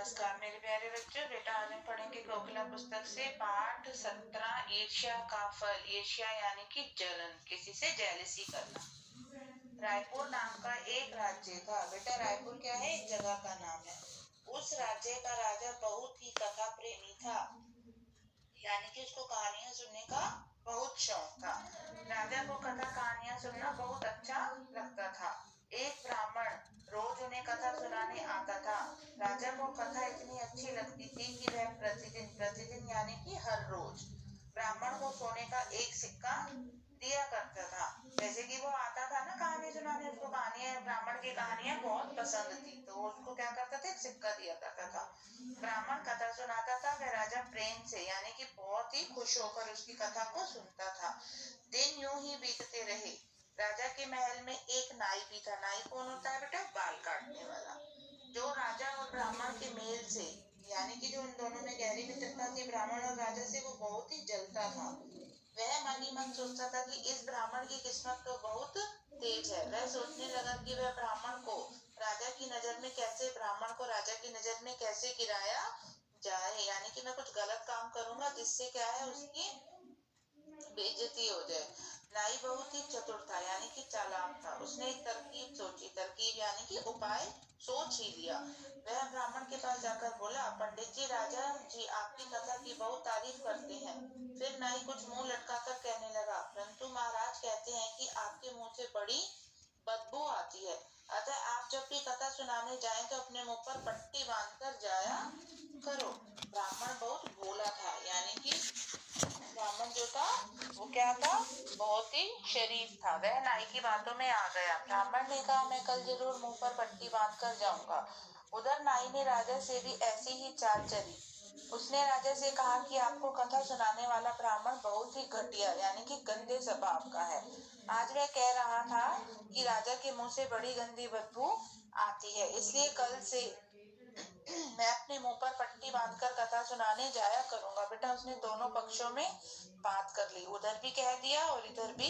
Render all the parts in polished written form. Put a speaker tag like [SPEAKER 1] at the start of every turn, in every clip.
[SPEAKER 1] नमस्कार मेरे प्यारे बच्चों। बेटा आज हम पढ़ेंगे कोकिला पुस्तक से पाठ 17 ईर्ष्या का फल। ईर्ष्या यानी कि जलन, किसी से जेलसी करना। रायपुर नाम का एक राज्य था। बेटा रायपुर क्या है? एक जगह का नाम है। उस राज्य का राजा बहुत ही कथा प्रेमी था, यानी कि उसको कहानियां सुनने का बहुत शौक था। राजा को कथा कहानियां सुनना बहुत अच्छा लगता था। एक ब्राह्मण रोज उन्हें कथा सुनाने आता था। राजा को कथा इतनी अच्छी लगती थी कि वह प्रतिदिन प्रतिदिन यानी कि हर रोज ब्राह्मण को सोने का एक सिक्का दिया करता था। जैसे कि वो आता था ना कहानी सुनाने, उसको कहानियां, ब्राह्मण की कहानियां बहुत पसंद थी, तो वो उसको क्या करता था? एक सिक्का दिया करता था। ब्राह्मण कथा सुनाता था, वह राजा प्रेम से यानी कि बहुत ही खुश होकर उसकी कथा को सुनता था। दिन यूं ही बीतते रहे। राजा के महल में एक नाई भी था। नाई कौन होता है बेटा? बाल काटने वाला। जो राजा और ब्राह्मण के मेल से यानी कि जो उन दोनों में गहरी मित्रता थी ब्राह्मण और राजा से, वो बहुत ही जलता था। वह मन ही मन सोचता था कि इस ब्राह्मण की किस्मत तो बहुत तेज है। वह सोचने लगा कि वह ब्राह्मण को राजा की नजर में कैसे, ब्राह्मण को राजा की नजर में कैसे गिराया जाए, यानी कि मैं कुछ गलत काम करूंगा जिससे क्या है, उसकी बेइज्जती हो जाए। नाई बहुत ही चतुर था यानी कि चालाक था। उसने एक तरकीब सोची। तरकीब यानी कि उपाय सोच ही लिया। वह ब्राह्मण के पास जाकर बोला, पंडित जी, राजा जी आपकी कथा की बहुत तारीफ करते हैं। फिर नाई कुछ मुंह लटकाकर कहने लगा, परंतु महाराज कहते हैं कि आपके मुंह से बड़ी बदबू आती है, अतः आप जब भी कथा सुनाने जाएं तो अपने मुंह पर पट्टी बांधकर जाया करो। ब्राह्मण बहुत भोला था, यानी कि ब्राह्मण जो था वो क्या था? बहुत ही शरीफ था। वह नाई की बातों में आ गया। ब्राह्मण ने कहा, मैं कल जरूर मुंह पर पट्टी बांध कर जाऊंगा। उधर नाई ने राजा से भी ऐसी ही चाल चली। उसने राजा से कहा कि आपको कथा सुनाने वाला ब्राह्मण बहुत ही घटिया यानी कि गंदे स्वभाव का है। आज वह कह रहा था कि राजा के मुंह से बड़ी गंदी बदबू आती है, इसलिए कल से मैं अपने मुंह पर पट्टी बांधकर कथा सुनाने जाया करूंगा। बेटा उसने दोनों पक्षों में बात कर ली, उधर भी कह दिया और इधर भी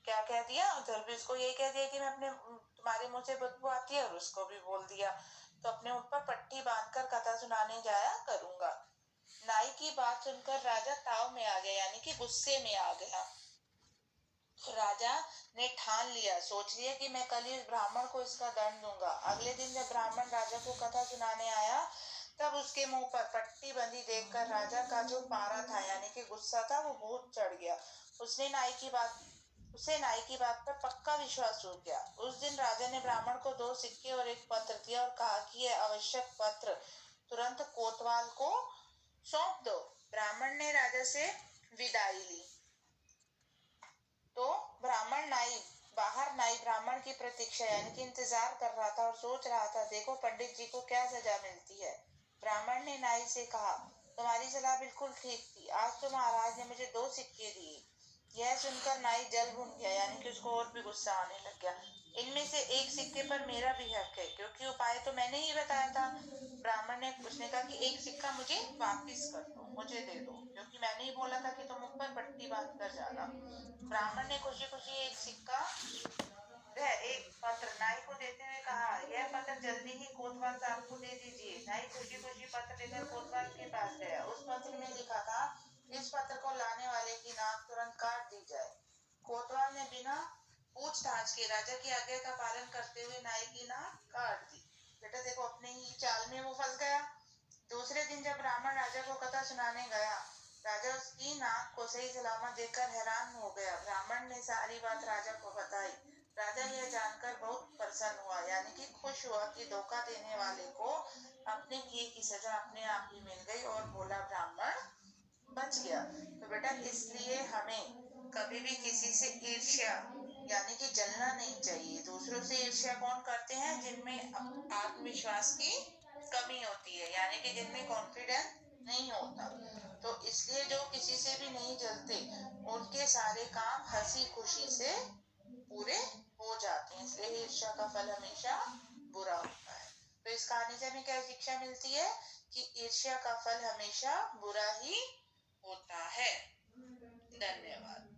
[SPEAKER 1] क्या कह दिया, उधर भी उसको यही कह दिया कि मैं अपने तुम्हारे मुंह से बदबू आती है, और उसको भी बोल दिया तो अपने ऊपर पट्टी बांधकर कथा सुनाने जाया करूंगा। नाई की बात सुनकर राजा ताव में आ गया यानी कि गुस्से में आ गया। राजा ने ठान लिया, सोच लिया कि मैं कल इस ब्राह्मण को इसका दंड दूंगा। अगले दिन जब ब्राह्मण राजा को कथा सुनाने आया तब उसके मुंह पर पट्टी बंधी देखकर राजा का जो पारा था यानी कि गुस्सा था वो बहुत चढ़ गया। उसे नाई की बात पर पक्का विश्वास हो गया। उस दिन राजा ने ब्राह्मण को 2 सिक्के और एक पत्र दिया और कहा कि यह आवश्यक पत्र तुरंत कोतवाल को सौंप दो। ब्राह्मण ने राजा से विदाई ली तो नाई ब्राह्मण की प्रतीक्षा यानी कि इंतजार कर रहा था और सोच रहा था, देखो पंडित जी को क्या सजा मिलती है। ब्राह्मण ने नाई से कहा, तुम्हारी सलाह बिल्कुल ठीक थी। आज तो महाराज ने मुझे 2 सिक्के दिए। यह सुनकर नाई जल भुन गया यानी कि उसको और भी गुस्सा आने लग गया। इनमें से एक सिक्के पर मेरा भी हक है, क्योंकि उपाय तो मैंने ही बताया था। उसने कहा कि एक सिक्का मुझे वापिस कर दो, मुझे दे दो, क्योंकि मैंने ही बोला था कि तुम मुझ पर पट्टी बांध कर जाना। ब्राह्मण ने खुशी खुशी एक पत्र नाई को देते हुए कहा, यह पत्र जल्दी ही कोतवाल साहब को दे दीजिए। नाई खुशी खुशी पत्र लेकर कोतवाल के पास गया। उस पत्र में लिखा था, इस पत्र को लाने वाले की नाक तुरंत काट दी जाए। कोतवाल ने बिना पूछताछ के राजा की आज्ञा का पालन करते हुए नाई की नाक काट दी। बेटा देखो अपने ही चाल में वो फंस गया। दूसरे दिन जब ब्राह्मण राजा को कथा सुनाने गया, राजा उसकी नाक को सही सलामत देखकर हैरान हो गया। ब्राह्मण ने सारी बात राजा को बताई। राजा यह जानकर बहुत प्रसन्न हुआ यानी कि खुश हुआ कि धोखा देने वाले को अपने किए की सजा अपने आप ही मिल गई और भोला ब्राह्मण बच गया। तो बेटा इसलिए हमें कभी भी किसी से ईर्ष्या यानी कि जलना नहीं चाहिए। दूसरों से ईर्ष्या कौन करते हैं? जिनमें आत्मविश्वास की कमी होती है यानी कि जिनमें कॉन्फिडेंस नहीं होता। तो इसलिए जो किसी से भी नहीं जलते उनके सारे काम हंसी खुशी से पूरे हो जाते हैं। इसलिए ईर्ष्या का फल हमेशा बुरा होता है। तो इस कहानी से हमें क्या शिक्षा मिलती है कि ईर्ष्या का फल हमेशा बुरा ही होता है। धन्यवाद।